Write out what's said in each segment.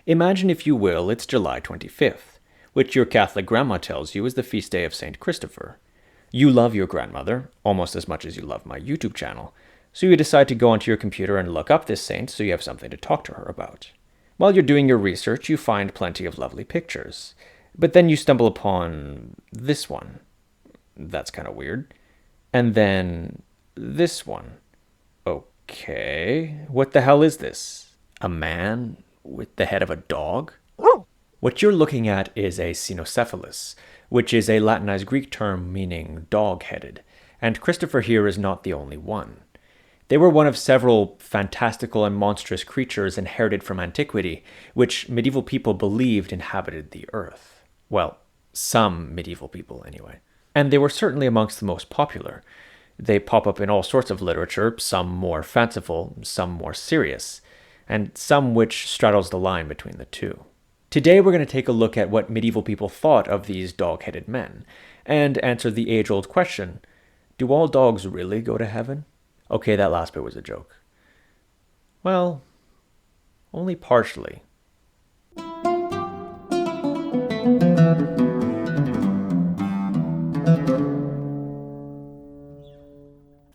Imagine, if you will, it's July 25th, which your Catholic grandma tells you is the feast day of St. Christopher. You love your grandmother, almost as much as you love my YouTube channel, so you decide to go onto your computer and look up this saint so you have something to talk to her about. While you're doing your research, you find plenty of lovely pictures. But then you stumble upon this one. That's kind of weird. And then this one. Okay, what the hell is this? A man with the head of a dog? What you're looking at is a cynocephalus, which is a Latinized Greek term meaning dog-headed, and Christopher here is not the only one. They were one of several fantastical and monstrous creatures inherited from antiquity, which medieval people believed inhabited the earth. Well, some medieval people anyway. And they were certainly amongst the most popular. They pop up in all sorts of literature, some more fanciful, some more serious, and some which straddles the line between the two. Today we're going to take a look at what medieval people thought of these dog-headed men, and answer the age-old question, do all dogs really go to heaven? Okay, that last bit was a joke. Well, only partially.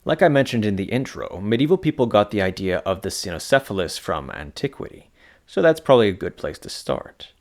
Like I mentioned in the intro, medieval people got the idea of the cynocephalus from antiquity, so that's probably a good place to start.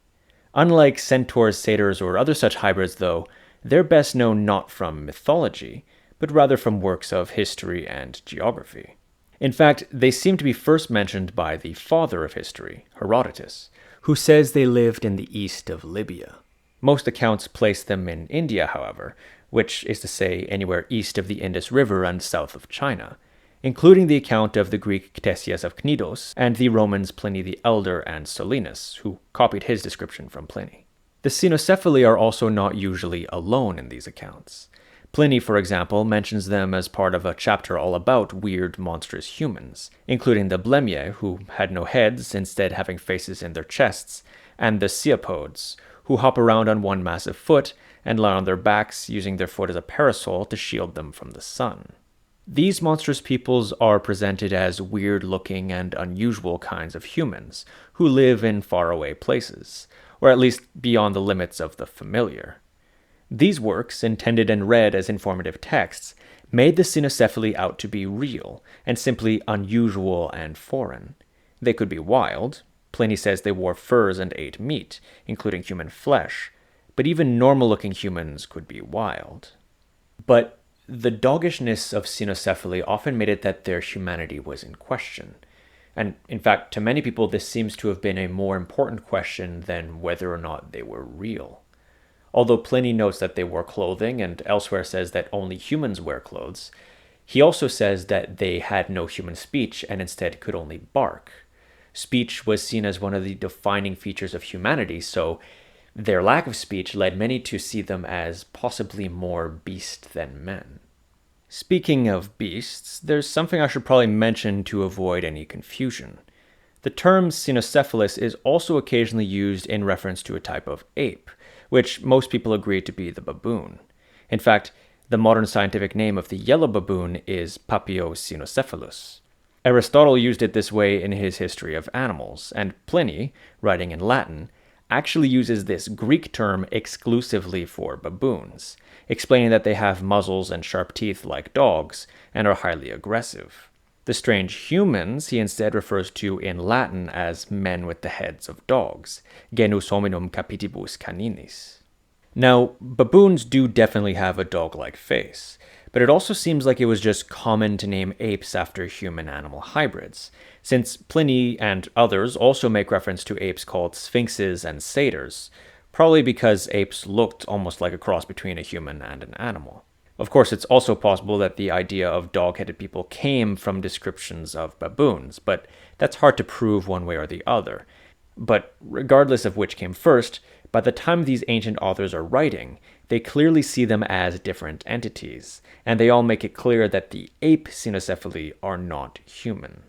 Unlike centaurs, satyrs, or other such hybrids though, they're best known not from mythology, but rather from works of history and geography. In fact, they seem to be first mentioned by the father of history, Herodotus, who says they lived in the east of Libya. Most accounts place them in India, however, which is to say anywhere east of the Indus River and south of China, including the account of the Greek Ctesias of Cnidos and the Romans Pliny the Elder and Solinus, who copied his description from Pliny. The cynocephali are also not usually alone in these accounts. Pliny, for example, mentions them as part of a chapter all about weird, monstrous humans, including the Blemmye, who had no heads, instead having faces in their chests, and the Ciopodes, who hop around on one massive foot and lie on their backs, using their foot as a parasol to shield them from the sun. These monstrous peoples are presented as weird-looking and unusual kinds of humans, who live in faraway places, or at least beyond the limits of the familiar. These works, intended and read as informative texts, made the cynocephali out to be real, and simply unusual and foreign. They could be wild. Pliny says they wore furs and ate meat, including human flesh, but even normal-looking humans could be wild. But the doggishness of cynocephaly often made it that their humanity was in question. And in fact, to many people, this seems to have been a more important question than whether or not they were real. Although Pliny notes that they wore clothing and elsewhere says that only humans wear clothes, he also says that they had no human speech and instead could only bark. Speech was seen as one of the defining features of humanity, so their lack of speech led many to see them as possibly more beast than men. Speaking of beasts, there's something I should probably mention to avoid any confusion. The term cynocephalus is also occasionally used in reference to a type of ape, which most people agree to be the baboon. In fact, the modern scientific name of the yellow baboon is Papio cynocephalus. Aristotle used it this way in his History of Animals, and Pliny, writing in Latin, actually uses this Greek term exclusively for baboons, explaining that they have muzzles and sharp teeth like dogs and are highly aggressive. The strange humans he instead refers to in Latin as men with the heads of dogs, genus hominum capitibus caninis. Now, baboons do definitely have a dog-like face, but it also seems like it was just common to name apes after human-animal hybrids, since Pliny and others also make reference to apes called sphinxes and satyrs, probably because apes looked almost like a cross between a human and an animal. Of course, it's also possible that the idea of dog-headed people came from descriptions of baboons, but that's hard to prove one way or the other. But regardless of which came first, by the time these ancient authors are writing, they clearly see them as different entities, and they all make it clear that the ape cynocephali are not human.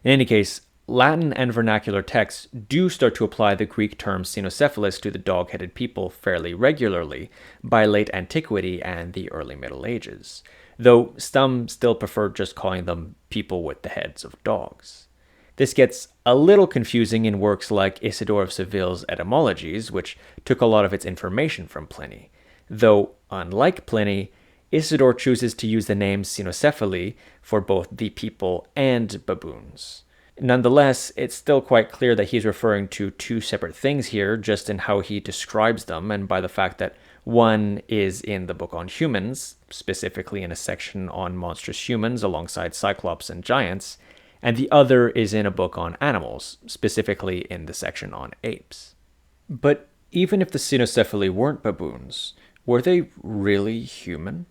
In any case, Latin and vernacular texts do start to apply the Greek term cynocephalus to the dog-headed people fairly regularly by late antiquity and the early Middle Ages, though some still prefer just calling them people with the heads of dogs. This gets a little confusing in works like Isidore of Seville's Etymologies, which took a lot of its information from Pliny. Though, unlike Pliny, Isidore chooses to use the name cynocephali for both the people and baboons. Nonetheless, it's still quite clear that he's referring to two separate things here, just in how he describes them, and by the fact that one is in the book on humans, specifically in a section on monstrous humans alongside cyclops and giants, and the other is in a book on animals, specifically in the section on apes. But even if the cynocephali weren't baboons, were they really human?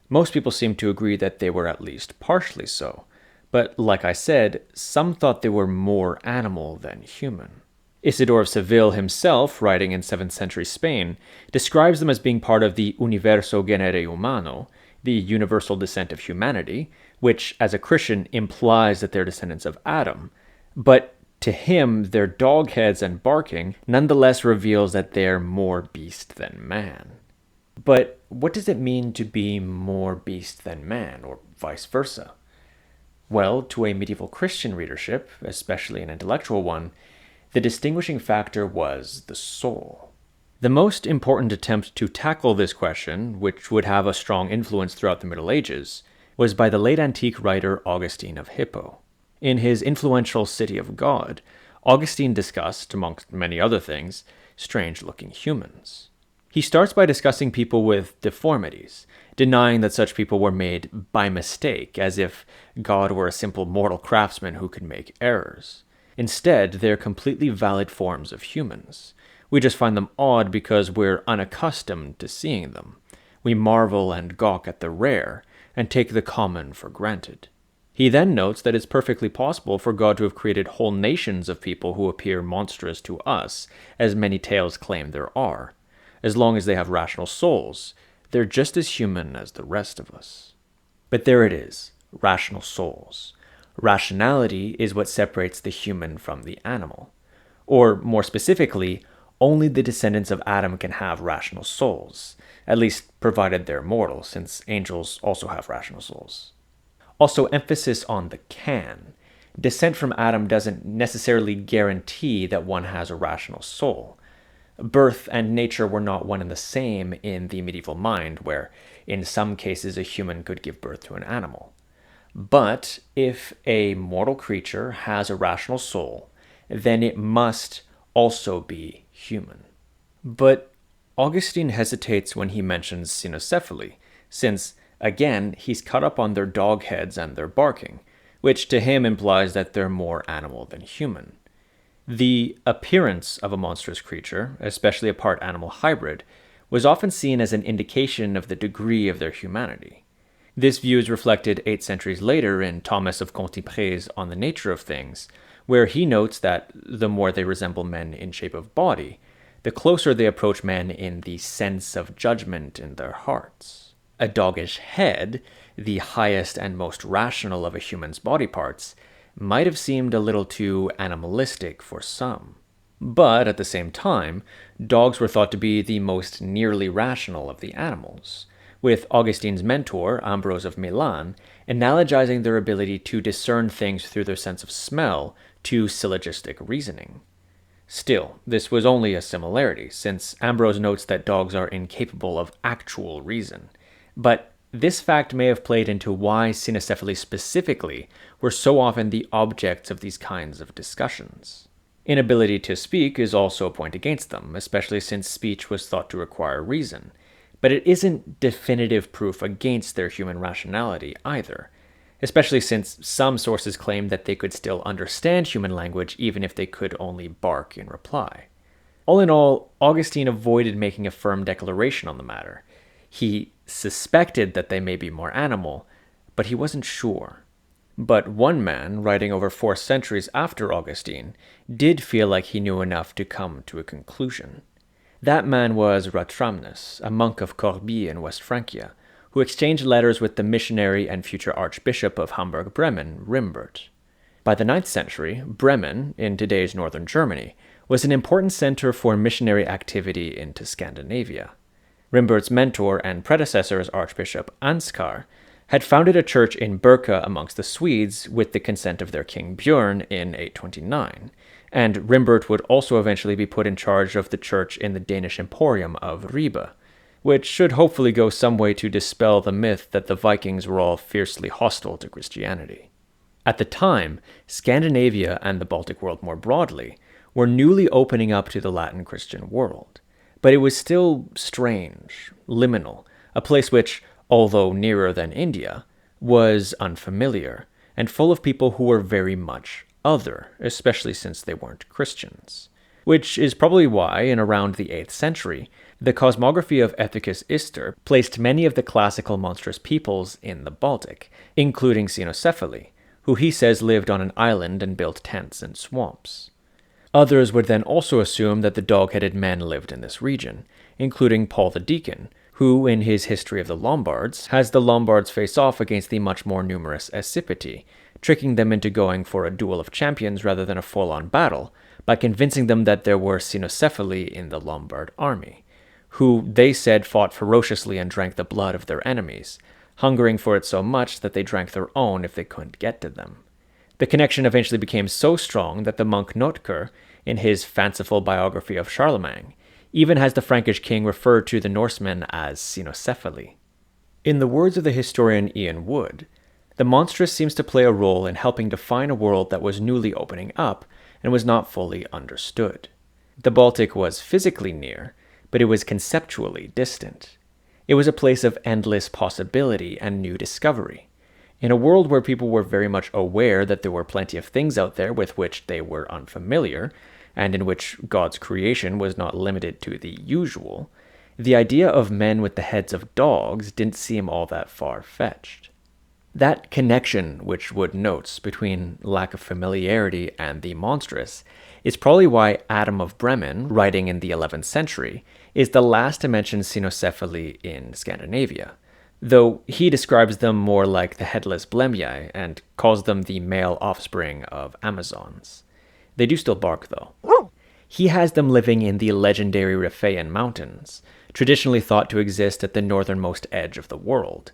Most people seem to agree that they were at least partially so, but like I said, some thought they were more animal than human. Isidore of Seville himself, writing in 7th century Spain, describes them as being part of the universo genere humano, the universal descent of humanity, which, as a Christian, implies that they're descendants of Adam. But to him, their dog heads and barking nonetheless reveals that they're more beast than man. But what does it mean to be more beast than man, or vice versa? Well, to a medieval Christian readership, especially an intellectual one, the distinguishing factor was the soul. The most important attempt to tackle this question, which would have a strong influence throughout the Middle Ages, was by the late antique writer Augustine of Hippo. In his influential City of God, Augustine discussed, amongst many other things, strange-looking humans. He starts by discussing people with deformities, denying that such people were made by mistake, as if God were a simple mortal craftsman who could make errors. Instead, they're completely valid forms of humans. We just find them odd because we're unaccustomed to seeing them. We marvel and gawk at the rare, and take the common for granted. He then notes that it's perfectly possible for God to have created whole nations of people who appear monstrous to us, as many tales claim there are. As long as they have rational souls, they're just as human as the rest of us. But there it is, rational souls. Rationality is what separates the human from the animal. Or, more specifically, only the descendants of Adam can have rational souls, at least provided they're mortal, since angels also have rational souls. Also, emphasis on the can. Descent from Adam doesn't necessarily guarantee that one has a rational soul. Birth and nature were not one and the same in the medieval mind, where in some cases a human could give birth to an animal. But if a mortal creature has a rational soul, then it must also be human. But Augustine hesitates when he mentions cynocephali, since, again, he's caught up on their dog heads and their barking, which to him implies that they're more animal than human. The appearance of a monstrous creature, especially a part animal hybrid, was often seen as an indication of the degree of their humanity. This view is reflected 8 centuries later in Thomas of Cantiprés' On the Nature of Things, where he notes that the more they resemble men in shape of body, the closer they approach men in the sense of judgment in their hearts. A doggish head, the highest and most rational of a human's body parts, might have seemed a little too animalistic for some. But at the same time, dogs were thought to be the most nearly rational of the animals, with Augustine's mentor, Ambrose of Milan, analogizing their ability to discern things through their sense of smell to syllogistic reasoning. Still, this was only a similarity, since Ambrose notes that dogs are incapable of actual reason. But this fact may have played into why cynocephali specifically were so often the objects of these kinds of discussions. Inability to speak is also a point against them, especially since speech was thought to require reason. But it isn't definitive proof against their human rationality either, especially since some sources claim that they could still understand human language even if they could only bark in reply. All in all, Augustine avoided making a firm declaration on the matter. He suspected that they may be more animal, but he wasn't sure. But one man, writing over 4 centuries after Augustine, did feel like he knew enough to come to a conclusion. That man was Ratramnus, a monk of Corbie in West Francia, who exchanged letters with the missionary and future Archbishop of Hamburg-Bremen, Rimbert. By the 9th century, Bremen, in today's northern Germany, was an important center for missionary activity into Scandinavia. Rimbert's mentor and predecessor as Archbishop Ansgar had founded a church in Birka amongst the Swedes with the consent of their king Björn in 829, and Rimbert would also eventually be put in charge of the church in the Danish Emporium of Ribe, which should hopefully go some way to dispel the myth that the Vikings were all fiercely hostile to Christianity. At the time, Scandinavia and the Baltic world more broadly were newly opening up to the Latin Christian world, but it was still strange, liminal, a place which, although nearer than India, was unfamiliar and full of people who were very much other, especially since they weren't Christians. Which is probably why, in around the 8th century, the cosmography of Ethicus Ister placed many of the classical monstrous peoples in the Baltic, including cynocephali, who he says lived on an island and built tents in swamps. Others would then also assume that the dog-headed men lived in this region, including Paul the Deacon, who, in his History of the Lombards, has the Lombards face off against the much more numerous Accipiti, tricking them into going for a duel of champions rather than a full-on battle, by convincing them that there were cynocephali in the Lombard army, who they said fought ferociously and drank the blood of their enemies, hungering for it so much that they drank their own if they couldn't get to them. The connection eventually became so strong that the monk Notker, in his fanciful biography of Charlemagne, even has the Frankish king refer to the Norsemen as cynocephali. In the words of the historian Ian Wood, the monstrous seems to play a role in helping define a world that was newly opening up and was not fully understood. The Baltic was physically near, but it was conceptually distant. It was a place of endless possibility and new discovery. In a world where people were very much aware that there were plenty of things out there with which they were unfamiliar, and in which God's creation was not limited to the usual, the idea of men with the heads of dogs didn't seem all that far-fetched. That connection, which Wood notes, between lack of familiarity and the monstrous, is probably why Adam of Bremen, writing in the 11th century, is the last to mention cynocephali in Scandinavia, though he describes them more like the headless Blemjai and calls them the male offspring of Amazons. They do still bark, though. He has them living in the legendary Rifeyan Mountains, traditionally thought to exist at the northernmost edge of the world,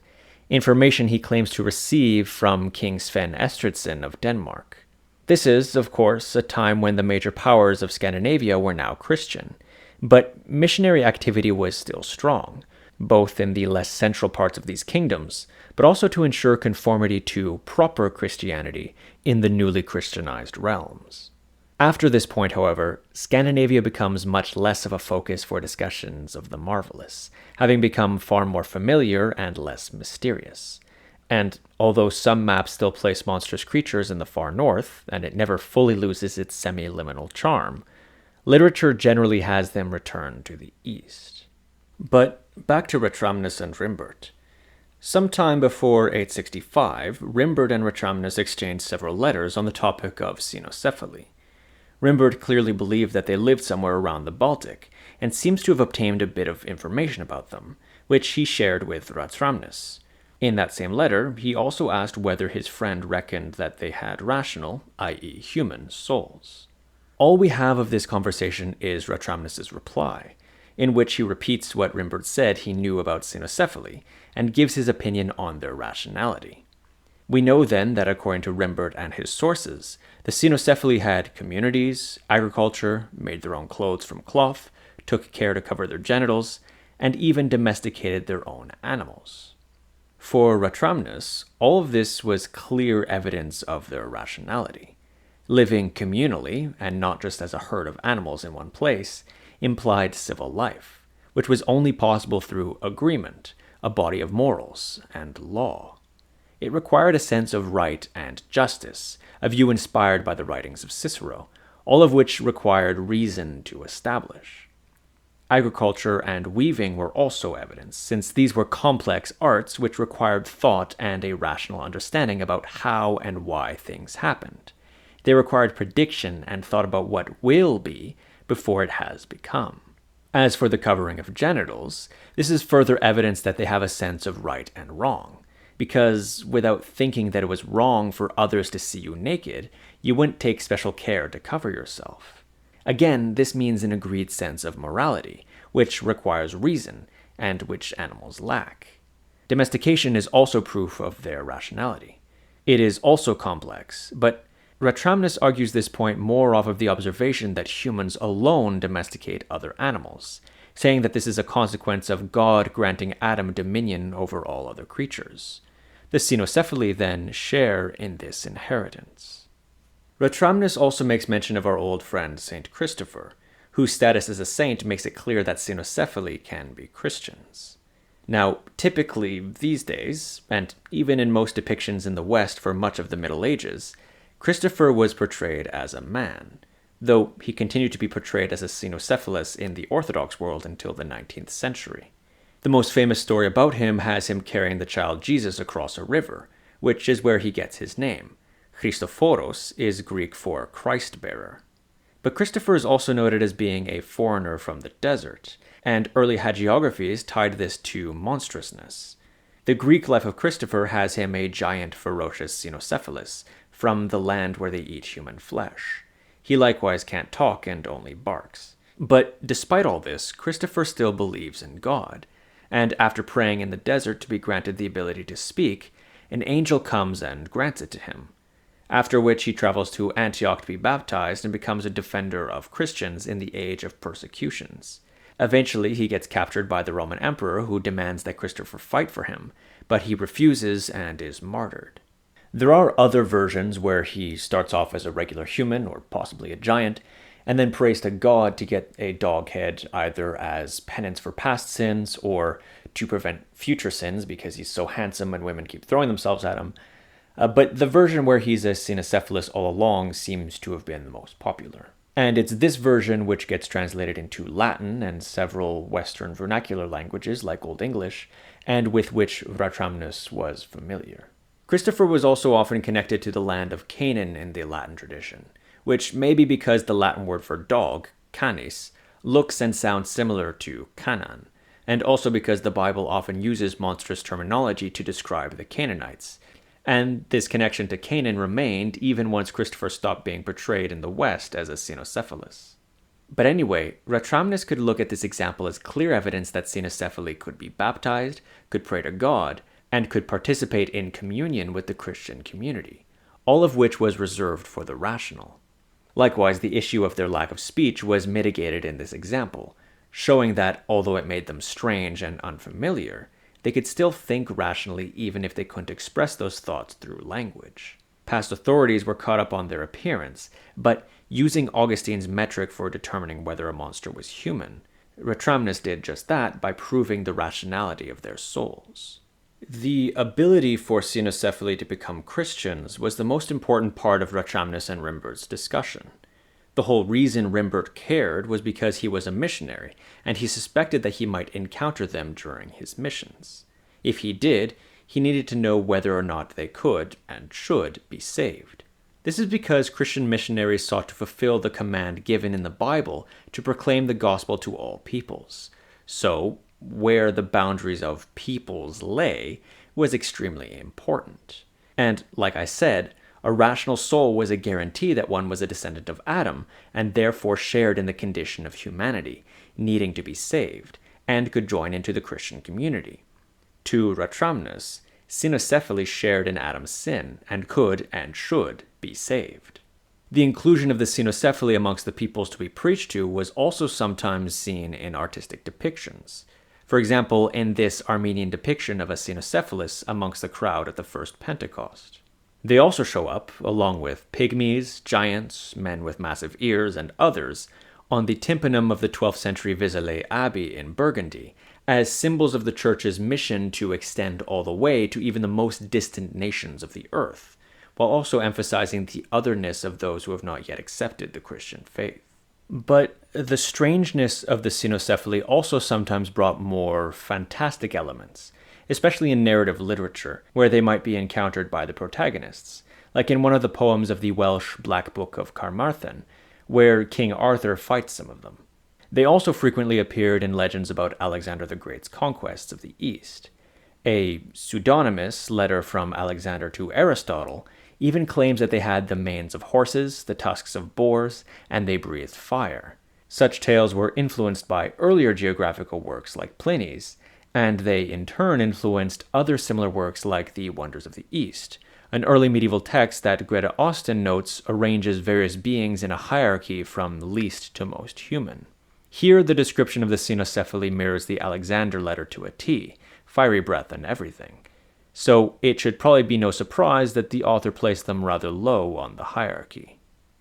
information he claims to receive from King Sven Estridsson of Denmark. This is, of course, a time when the major powers of Scandinavia were now Christian, but missionary activity was still strong, both in the less central parts of these kingdoms, but also to ensure conformity to proper Christianity in the newly Christianized realms. After this point, however, Scandinavia becomes much less of a focus for discussions of the marvelous, having become far more familiar and less mysterious. And although some maps still place monstrous creatures in the far north, and it never fully loses its semi-liminal charm, literature generally has them return to the east. But back to Ratramnus and Rimbert. Sometime before 865, Rimbert and Ratramnus exchanged several letters on the topic of cynocephali. Rimbert clearly believed that they lived somewhere around the Baltic, and seems to have obtained a bit of information about them, which he shared with Ratramnus. In that same letter, he also asked whether his friend reckoned that they had rational, i.e. human, souls. All we have of this conversation is Ratramnus's reply, in which he repeats what Rimbert said he knew about cynocephali, and gives his opinion on their rationality. We know then that according to Rimbert and his sources, the cynocephali had communities, agriculture, made their own clothes from cloth, took care to cover their genitals, and even domesticated their own animals. For Ratramnus, all of this was clear evidence of their rationality. Living communally, and not just as a herd of animals in one place, implied civil life, which was only possible through agreement, a body of morals, and law. It required a sense of right and justice, a view inspired by the writings of Cicero, all of which required reason to establish. Agriculture and weaving were also evidence, since these were complex arts which required thought and a rational understanding about how and why things happened. They required prediction and thought about what will be before it has become. As for the covering of genitals, this is further evidence that they have a sense of right and wrong, because without thinking that it was wrong for others to see you naked, you wouldn't take special care to cover yourself. Again, this means an agreed sense of morality, which requires reason, and which animals lack. Domestication is also proof of their rationality. It is also complex, but Ratramnus argues this point more off of the observation that humans alone domesticate other animals, saying that this is a consequence of God granting Adam dominion over all other creatures. The cynocephali then share in this inheritance. Ratramnus also makes mention of our old friend Saint Christopher, whose status as a saint makes it clear that cynocephali can be Christians. Now, typically these days, and even in most depictions in the West for much of the Middle Ages, Christopher was portrayed as a man, though he continued to be portrayed as a cynocephalus in the Orthodox world until the 19th century. The most famous story about him has him carrying the child Jesus across a river, which is where he gets his name. Christophoros is Greek for Christ-bearer. But Christopher is also noted as being a foreigner from the desert, and early hagiographies tied this to monstrousness. The Greek life of Christopher has him a giant ferocious cynocephalus from the land where they eat human flesh. He likewise can't talk and only barks. But despite all this, Christopher still believes in God, and after praying in the desert to be granted the ability to speak, an angel comes and grants it to him, after which he travels to Antioch to be baptized and becomes a defender of Christians in the age of persecutions. Eventually, he gets captured by the Roman emperor, who demands that Christopher fight for him, but he refuses and is martyred. There are other versions where he starts off as a regular human, or possibly a giant, and then prays to God to get a dog head, either as penance for past sins or to prevent future sins because he's so handsome and women keep throwing themselves at him. But the version where he's a cynocephalus all along seems to have been the most popular. And it's this version which gets translated into Latin and several Western vernacular languages like Old English, and with which Ratramnus was familiar. Christopher was also often connected to the land of Canaan in the Latin tradition, which may be because the Latin word for dog, canis, looks and sounds similar to Canaan, and also because the Bible often uses monstrous terminology to describe the Canaanites. And this connection to Canaan remained even once Christopher stopped being portrayed in the West as a cynocephalus. But anyway, Ratramnus could look at this example as clear evidence that cynocephaly could be baptized, could pray to God, and could participate in communion with the Christian community, all of which was reserved for the rational. Likewise, the issue of their lack of speech was mitigated in this example, showing that although it made them strange and unfamiliar, they could still think rationally even if they couldn't express those thoughts through language. Past authorities were caught up on their appearance, but using Augustine's metric for determining whether a monster was human, Ratramnus did just that by proving the rationality of their souls. The ability for cynocephaly to become Christians was the most important part of Ratramnus and Rimbert's discussion. The whole reason Rimbert cared was because he was a missionary, and he suspected that he might encounter them during his missions. If he did, he needed to know whether or not they could, and should, be saved. This is because Christian missionaries sought to fulfill the command given in the Bible to proclaim the gospel to all peoples. So, where the boundaries of peoples lay was extremely important. And, like I said, a rational soul was a guarantee that one was a descendant of Adam, and therefore shared in the condition of humanity, needing to be saved, and could join into the Christian community. To Ratramnus, cynocephaly shared in Adam's sin, and could, and should, be saved. The inclusion of the cynocephaly amongst the peoples to be preached to was also sometimes seen in artistic depictions. For example, in this Armenian depiction of a cynocephalus amongst the crowd at the first Pentecost. They also show up, along with pygmies, giants, men with massive ears, and others, on the tympanum of the 12th century Vézelay Abbey in Burgundy, as symbols of the church's mission to extend all the way to even the most distant nations of the earth, while also emphasizing the otherness of those who have not yet accepted the Christian faith. But the strangeness of the cynocephaly also sometimes brought more fantastic elements, especially in narrative literature, where they might be encountered by the protagonists, like in one of the poems of the Welsh Black Book of Carmarthen, where King Arthur fights some of them. They also frequently appeared in legends about Alexander the Great's conquests of the East. A pseudonymous letter from Alexander to Aristotle even claims that they had the manes of horses, the tusks of boars, and they breathed fire. Such tales were influenced by earlier geographical works like Pliny's, and they in turn influenced other similar works like the Wonders of the East, an early medieval text that Greta Austin notes arranges various beings in a hierarchy from least to most human. Here, the description of the cynocephali mirrors the Alexander letter to a T, fiery breath and everything. So it should probably be no surprise that the author placed them rather low on the hierarchy.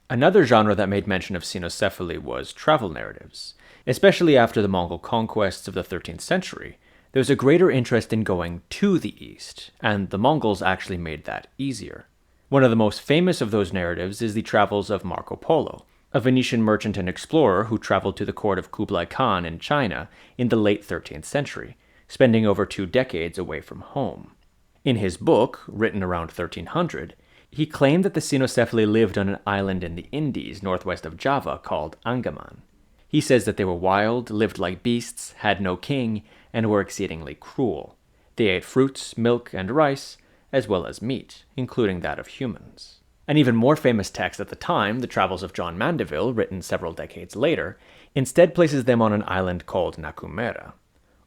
Another genre that made mention of cynocephaly was travel narratives. Especially after the Mongol conquests of the 13th century, there was a greater interest in going to the east, and the Mongols actually made that easier. One of the most famous of those narratives is the travels of Marco Polo, a Venetian merchant and explorer who traveled to the court of Kublai Khan in China in the late 13th century, spending over 2 decades away from home. In his book, written around 1300, he claimed that the cynocephali lived on an island in the Indies northwest of Java called Andaman. He says that they were wild, lived like beasts, had no king, and were exceedingly cruel. They ate fruits, milk, and rice, as well as meat, including that of humans. An even more famous text at the time, the Travels of John Mandeville, written several decades later, instead places them on an island called Nakumera.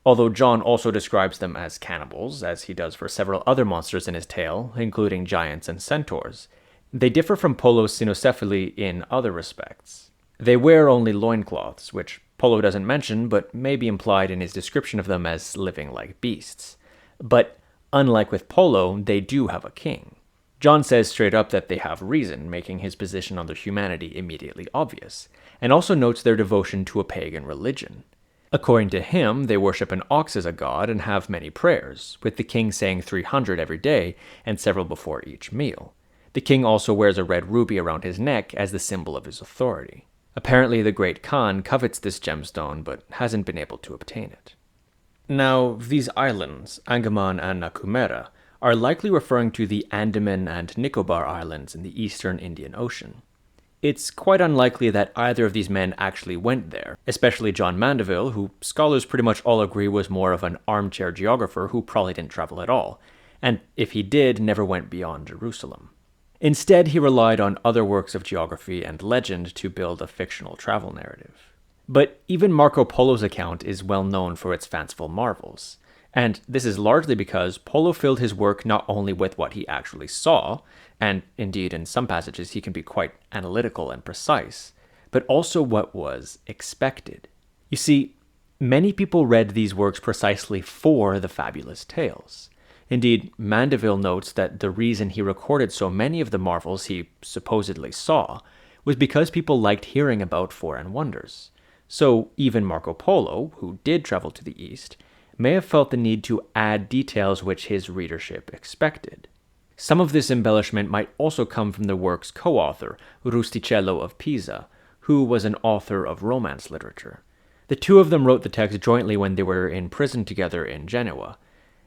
Although John also describes them as cannibals, as he does for several other monsters in his tale, including giants and centaurs, they differ from Polo's cynocephaly in other respects. They wear only loincloths, which Polo doesn't mention but may be implied in his description of them as living like beasts. But unlike with Polo, they do have a king. John says straight up that they have reason, making his position on their humanity immediately obvious, and also notes their devotion to a pagan religion. According to him, they worship an ox as a god and have many prayers, with the king saying 300 every day and several before each meal. The king also wears a red ruby around his neck as the symbol of his authority. Apparently, the great Khan covets this gemstone but hasn't been able to obtain it. Now, these islands, Andaman and Nakumera, are likely referring to the Andaman and Nicobar Islands in the eastern Indian Ocean. It's quite unlikely that either of these men actually went there, especially John Mandeville, who scholars pretty much all agree was more of an armchair geographer who probably didn't travel at all, and if he did, never went beyond Jerusalem. Instead, he relied on other works of geography and legend to build a fictional travel narrative. But even Marco Polo's account is well known for its fanciful marvels. And this is largely because Polo filled his work not only with what he actually saw, and indeed in some passages he can be quite analytical and precise, but also what was expected. You see, many people read these works precisely for the fabulous tales. Indeed, Mandeville notes that the reason he recorded so many of the marvels he supposedly saw was because people liked hearing about foreign wonders. So even Marco Polo, who did travel to the east, may have felt the need to add details which his readership expected. Some of this embellishment might also come from the work's co-author, Rustichello of Pisa, who was an author of Romance literature. The two of them wrote the text jointly when they were in prison together in Genoa.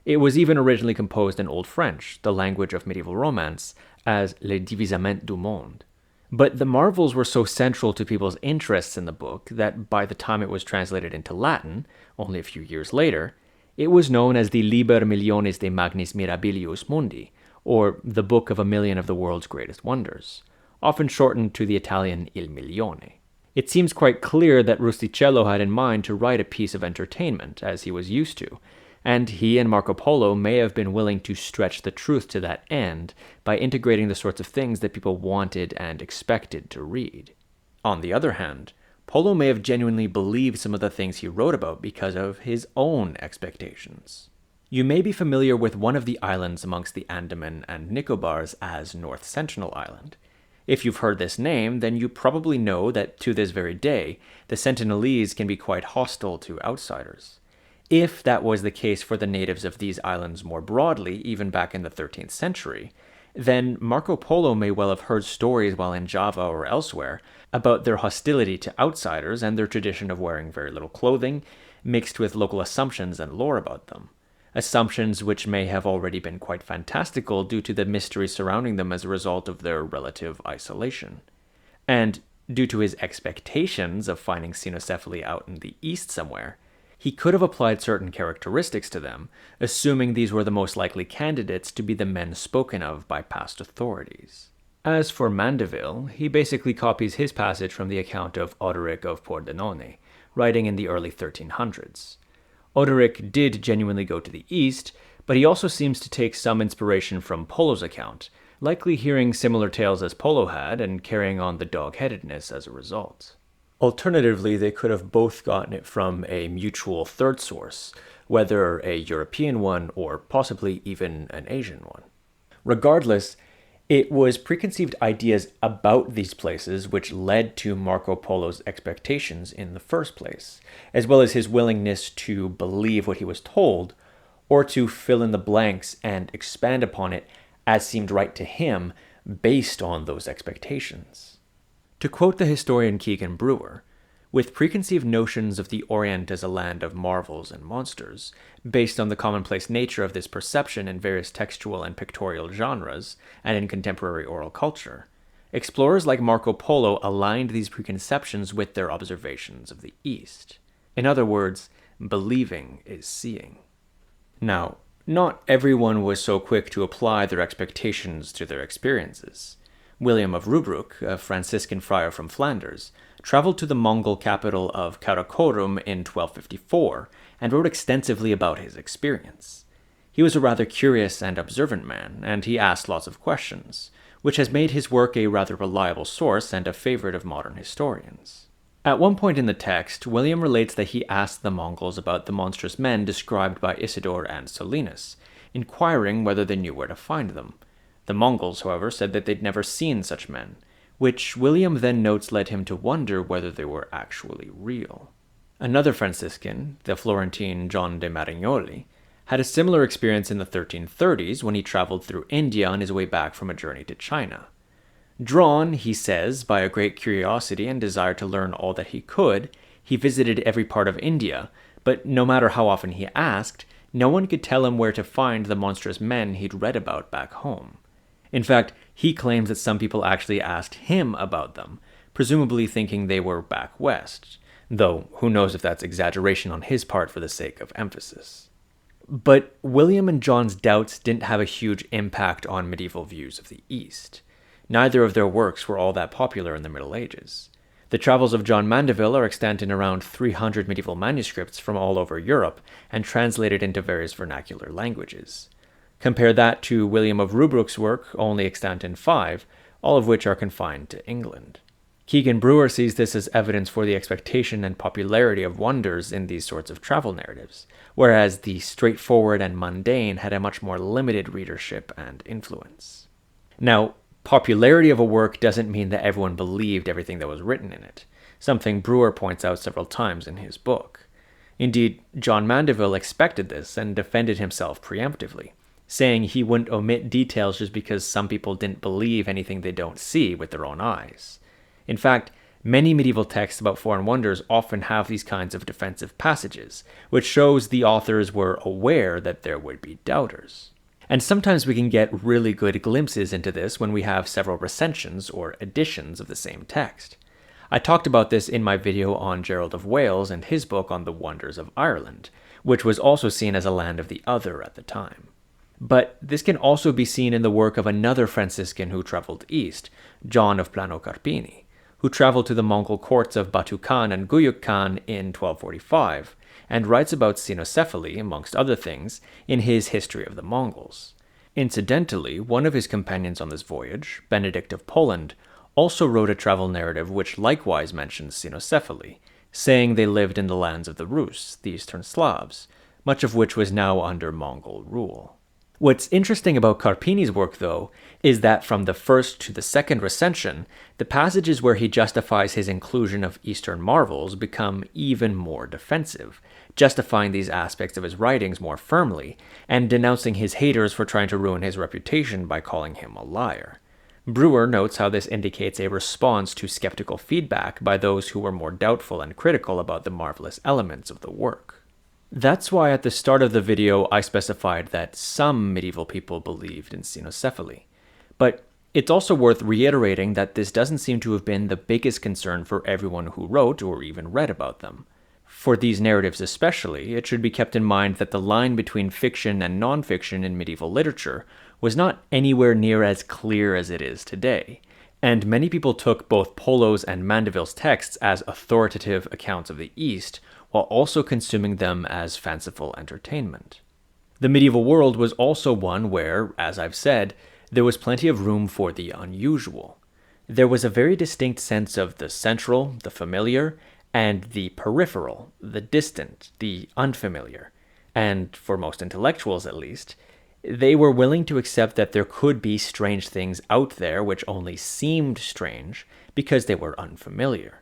It was even originally composed in Old French, the language of medieval romance, as Le Divisament du Monde. But the marvels were so central to people's interests in the book that by the time it was translated into Latin, only a few years later, it was known as the Liber Millionis de Magnis Mirabilius Mundi, or the Book of a Million of the World's Greatest Wonders, often shortened to the Italian Il Milione. It seems quite clear that Rustichello had in mind to write a piece of entertainment, as he was used to, and he and Marco Polo may have been willing to stretch the truth to that end by integrating the sorts of things that people wanted and expected to read. On the other hand, Polo may have genuinely believed some of the things he wrote about because of his own expectations. You may be familiar with one of the islands amongst the Andaman and Nicobars as North Sentinel Island. If you've heard this name, then you probably know that to this very day, the Sentinelese can be quite hostile to outsiders. If that was the case for the natives of these islands more broadly, even back in the 13th century, then Marco Polo may well have heard stories while in Java or elsewhere about their hostility to outsiders and their tradition of wearing very little clothing, mixed with local assumptions and lore about them. Assumptions which may have already been quite fantastical due to the mystery surrounding them as a result of their relative isolation. And due to his expectations of finding cynocephaly out in the east somewhere, he could have applied certain characteristics to them, assuming these were the most likely candidates to be the men spoken of by past authorities. As for Mandeville, he basically copies his passage from the account of Odoric of Pordenone, writing in the early 1300s. Odoric did genuinely go to the east, but he also seems to take some inspiration from Polo's account, likely hearing similar tales as Polo had and carrying on the dog-headedness as a result. Alternatively, they could have both gotten it from a mutual third source, whether a European one or possibly even an Asian one. Regardless, it was preconceived ideas about these places which led to Marco Polo's expectations in the first place, as well as his willingness to believe what he was told, or to fill in the blanks and expand upon it as seemed right to him based on those expectations. To quote the historian Keegan Brewer, with preconceived notions of the Orient as a land of marvels and monsters, based on the commonplace nature of this perception in various textual and pictorial genres, and in contemporary oral culture, explorers like Marco Polo aligned these preconceptions with their observations of the East. In other words, believing is seeing. Now, not everyone was so quick to apply their expectations to their experiences. William of Rubruck, a Franciscan friar from Flanders, traveled to the Mongol capital of Karakorum in 1254 and wrote extensively about his experience. He was a rather curious and observant man, and he asked lots of questions, which has made his work a rather reliable source and a favorite of modern historians. At one point in the text, William relates that he asked the Mongols about the monstrous men described by Isidore and Solinus, inquiring whether they knew where to find them. The Mongols, however, said that they'd never seen such men, which William then notes led him to wonder whether they were actually real. Another Franciscan, the Florentine John de Marignoli, had a similar experience in the 1330s when he traveled through India on his way back from a journey to China. Drawn, he says, by a great curiosity and desire to learn all that he could, he visited every part of India, but no matter how often he asked, no one could tell him where to find the monstrous men he'd read about back home. In fact, he claims that some people actually asked him about them, presumably thinking they were back west, though who knows if that's exaggeration on his part for the sake of emphasis. But William and John's doubts didn't have a huge impact on medieval views of the East. Neither of their works were all that popular in the Middle Ages. The travels of John Mandeville are extant in around 300 medieval manuscripts from all over Europe and translated into various vernacular languages. Compare that to William of Rubruck's work, only extant in 5, all of which are confined to England. Keegan Brewer sees this as evidence for the expectation and popularity of wonders in these sorts of travel narratives, whereas the straightforward and mundane had a much more limited readership and influence. Now, popularity of a work doesn't mean that everyone believed everything that was written in it, something Brewer points out several times in his book. Indeed, John Mandeville expected this and defended himself preemptively, saying he wouldn't omit details just because some people didn't believe anything they don't see with their own eyes. In fact, many medieval texts about foreign wonders often have these kinds of defensive passages, which shows the authors were aware that there would be doubters. And sometimes we can get really good glimpses into this when we have several recensions or editions of the same text. I talked about this in my video on Gerald of Wales and his book on the wonders of Ireland, which was also seen as a land of the other at the time. But this can also be seen in the work of another Franciscan who traveled east, John of Plano Carpini, who traveled to the Mongol courts of Batu Khan and Guyuk Khan in 1245, and writes about cynocephali, amongst other things, in his History of the Mongols. Incidentally, one of his companions on this voyage, Benedict of Poland, also wrote a travel narrative which likewise mentions cynocephali, saying they lived in the lands of the Rus, the Eastern Slavs, much of which was now under Mongol rule. What's interesting about Carpini's work, though, is that from the first to the second recension, the passages where he justifies his inclusion of Eastern marvels become even more defensive, justifying these aspects of his writings more firmly, and denouncing his haters for trying to ruin his reputation by calling him a liar. Brewer notes how this indicates a response to skeptical feedback by those who were more doubtful and critical about the marvelous elements of the work. That's why at the start of the video I specified that some medieval people believed in cynocephali. But it's also worth reiterating that this doesn't seem to have been the biggest concern for everyone who wrote or even read about them. For these narratives especially, it should be kept in mind that the line between fiction and non-fiction in medieval literature was not anywhere near as clear as it is today, And many people took both Polo's and Mandeville's texts as authoritative accounts of the East, while also consuming them as fanciful entertainment. The medieval world was also one where, as I've said, there was plenty of room for the unusual. There was a very distinct sense of the central, the familiar, and the peripheral, the distant, the unfamiliar. And for most intellectuals at least, they were willing to accept that there could be strange things out there which only seemed strange because they were unfamiliar.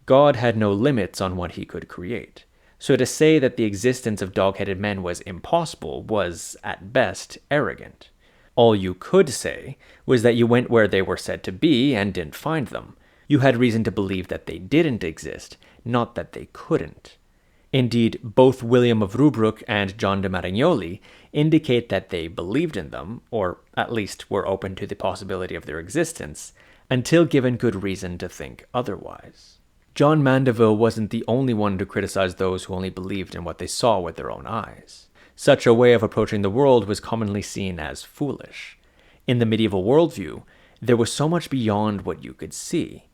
God had no limits on what he could create. So to say that the existence of dog-headed men was impossible was, at best, arrogant. All you could say was that you went where they were said to be and didn't find them. You had reason to believe that they didn't exist, not that they couldn't. Indeed, both William of Rubruck and John de Marignoli indicate that they believed in them, or at least were open to the possibility of their existence, until given good reason to think otherwise. John Mandeville wasn't the only one to criticize those who only believed in what they saw with their own eyes. Such a way of approaching the world was commonly seen as foolish. In the medieval worldview, there was so much beyond what you could see.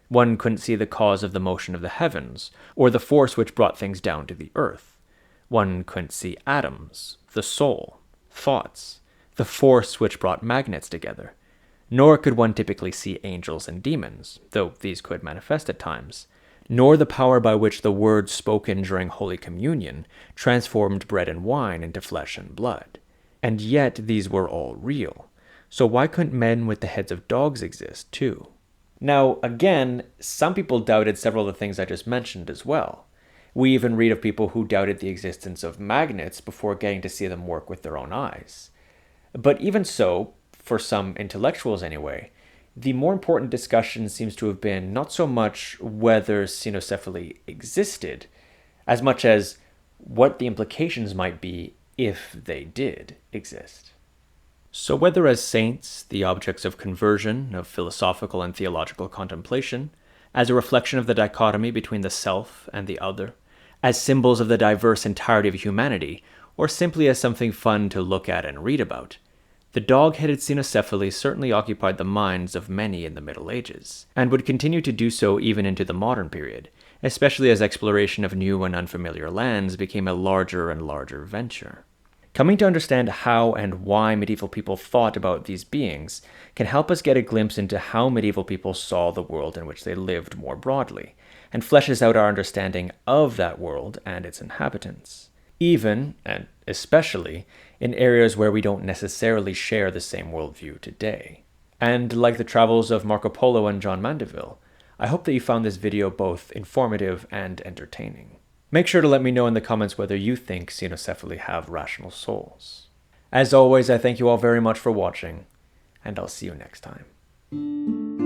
One couldn't see the cause of the motion of the heavens, or the force which brought things down to the earth. One couldn't see atoms, the soul, thoughts, the force which brought magnets together. Nor could one typically see angels and demons, though these could manifest at times, nor the power by which the words spoken during Holy Communion transformed bread and wine into flesh and blood. And yet these were all real. So why couldn't men with the heads of dogs exist too? Now, again, some people doubted several of the things I just mentioned as well. We even read of people who doubted the existence of magnets before getting to see them work with their own eyes. But even so, for some intellectuals anyway, the more important discussion seems to have been not so much whether cynocephaly existed, as much as what the implications might be if they did exist. So whether as saints, the objects of conversion, of philosophical and theological contemplation, as a reflection of the dichotomy between the self and the other, as symbols of the diverse entirety of humanity, or simply as something fun to look at and read about, the dog-headed cynocephaly certainly occupied the minds of many in the Middle Ages, and would continue to do so even into the modern period, especially as exploration of new and unfamiliar lands became a larger and larger venture. Coming to understand how and why medieval people thought about these beings can help us get a glimpse into how medieval people saw the world in which they lived more broadly, and fleshes out our understanding of that world and its inhabitants. Even, and especially, in areas where we don't necessarily share the same worldview today. And like the travels of Marco Polo and John Mandeville, I hope that you found this video both informative and entertaining. Make sure to let me know in the comments whether you think cynocephaly have rational souls. As always, I thank you all very much for watching, and I'll see you next time.